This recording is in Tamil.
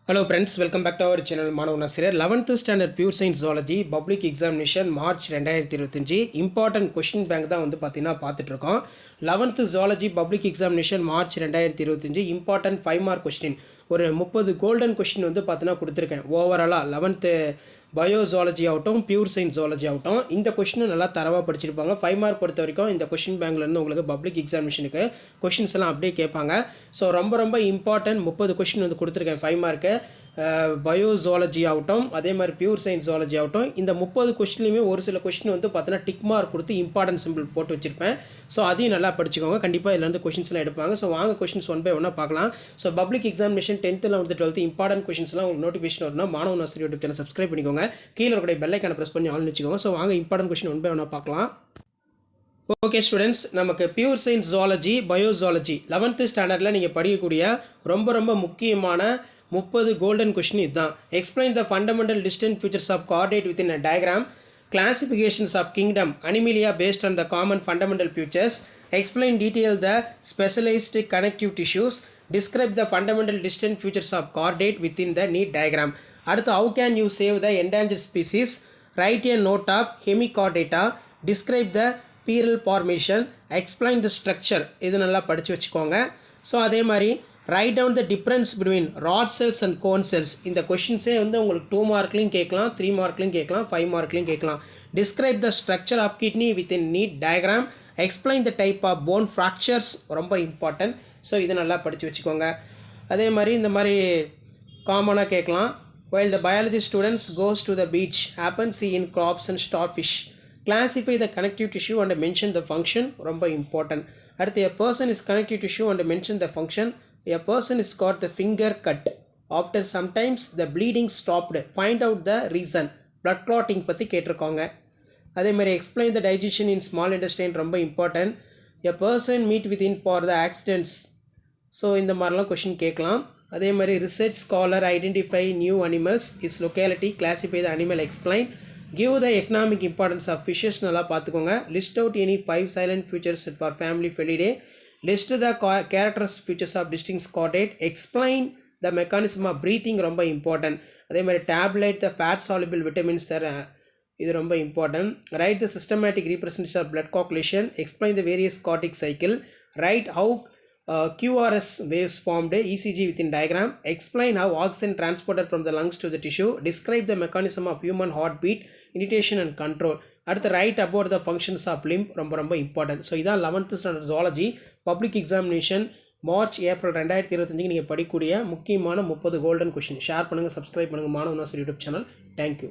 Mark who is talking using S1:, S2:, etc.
S1: Hello friends, welcome back to our channel மாணவ நாசிரியர் 11th standard pure science zoology public examination March 2025 important question bank தான் வந்து பார்த்தீங்கன்னா பார்த்துட்டு இருக்கோம். 11th zoology public examination March 2025 important 5 mark question ஒரு 30 கோல்டன் கொஸ்டின் வந்து பார்த்தீங்கன்னா கொடுத்துருக்கேன். ஓவராலாக 11th பயோ ஜுவாலஜி ஆகட்டும் பியூர் சயின்ஸ் ஜுவாலஜி ஆகட்டும் இந்த கொஸ்டினை நல்லா தரவாக படிச்சிருப்பாங்க. 5 மார்க் பொறுத்த வரைக்கும் இந்த கொஸ்டின் பேங்க்லேருந்து உங்களுக்கு பப்ளிக் எக்ஸாமினேஷனுக்கு கொஸ்டின்ஸ் எல்லாம் அப்படியே கேட்பாங்க. ஸோ ரொம்ப இம்பார்ட்டன்ட் 30 கொஸ்டின் வந்து கொடுத்துருக்கேன் 5 மார்க்கு. பயோ ஜுவாலஜி ஆகட்டும் அதே மாதிரி பியூர் சயின்ஸ் ஜுவாலஜி ஆகட்டும் இந்த 30 கொஸ்டின்லையுமே ஒரு சில கொஸ்டின் வந்து பார்த்தீங்கன்னா டிக் மார்க் கொடுத்து இம்பார்ட்டன்ட் சிம்பிள் போட்டு வச்சிருப்பேன். ஸோ அதையும் நல்லா படிச்சுக்கோங்க. கண்டிப்பாக இதுலேருந்து கொஸ்டின்ஸ்லாம் எடுப்பாங்க. ஸோ வாங்க கொஸ்டின்ஸ் ஒன் பை ஒன்னாக பார்க்கலாம். So public examination 10th 11th 12th important கொஸ்டின்ஸ்லாம் உங்களுக்கு நோட்டிஃபிகேஷன் வரணும். மாணவ நாசிரியர் யூடியூப் சேனல் சப்ஸ்கிரைப் பண்ணிக்கோங்க. கீழே இருக்கிற பெல் ஐக்கானை ப்ரெஸ் பண்ணி ஆன் வச்சுக்கோங்க. ஸோ வாங்க இம்பார்ட்டன்ட் கொஸ்டின் ஒன் பை ஒன்னாக பார்க்கலாம். ஓகே ஸ்டூடெண்ட்ஸ், நமக்கு pure science zoology bio zoology 11th ஸ்டாண்டர்டில் நீங்கள் படிக்கக்கூடிய ரொம்ப முக்கியமான 30 கோல்டன் கொஸ்டின் இதுதான். Explain the fundamental distant features of coordinate within a diagram, classifications of kingdom animalia based on the common fundamental features, explain detail the specialised connective tissues, describe the fundamental distant features of coordinate within the neat diagram. அடுத்து how can you save the endangered species, right a note of Hemichordata, describe the pearl formation, explain the structure. இது நல்லா படித்து வச்சுக்கோங்க. ஸோ அதே மாதிரி write down the difference between rod cells and cone cells. இந்த கொஷின்ஸே வந்து உங்களுக்கு 2 மார்க்லையும் கேட்கலாம், 3 மார்க்லையும் கேட்கலாம், 5 மார்க்லையும் கேட்கலாம். Describe the structure of kidney with in neat diagram, explain the type of bone fractures. ரொம்ப இம்பார்ட்டன்ட். ஸோ இது நல்லா படித்து வச்சுக்கோங்க. அதே மாதிரி இந்த மாதிரி காமனாக கேட்கலாம். while the biology students goes to the beach happen see in crops and starfish, classify the connective tissue and mention the function. ரொம்ப important. அடுத்து a person is connective tissue and mention the function. A person is got the finger cut after sometimes the bleeding stopped, find out the reason. blood clotting பற்றி கேட்டிருக்காங்க. அதே மாதிரி explain the digestion in small intestine. ரொம்ப important. A person meet within for the accidents. So இந்த மாதிரிலாம் கொஷின் கேட்கலாம். அதே மாதிரி research scholar identify new animals, is locality, classify the animal, explain, give the economic importance of fishes. நல்லா பார்த்துக்கோங்க. List out any 5 salient features for family Felidae, list the characters features of distinct chordate, explain the mechanism of breathing. ரொம்ப இம்பார்ட்டன்ட். அதே மாதிரி tabulate the fat soluble vitamins தர, இது ரொம்ப important. Write the systematic representation of blood coagulation, explain the various cardiac cycle, right how QRS waves formed, ECG within diagram, explain how oxygen transported from the lungs to the tissue, describe the mechanism of human heartbeat, inhibition and control. அடுத்து write about the functions of limb. ரொம்ப இம்பார்ட்டன்ட். ஸோ இதான் 11th standard zoology public examination March April 2025 நீங்கள் படிக்கக்கூடிய முக்கியமான 30 கோல்டன் கொஷின். ஷேர் பண்ணுங்கள், சப்ஸ்கிரைப் பண்ணுங்கள் மாணவ நாசிரியர் யூடியூப் சேனல். தேங்க்யூ.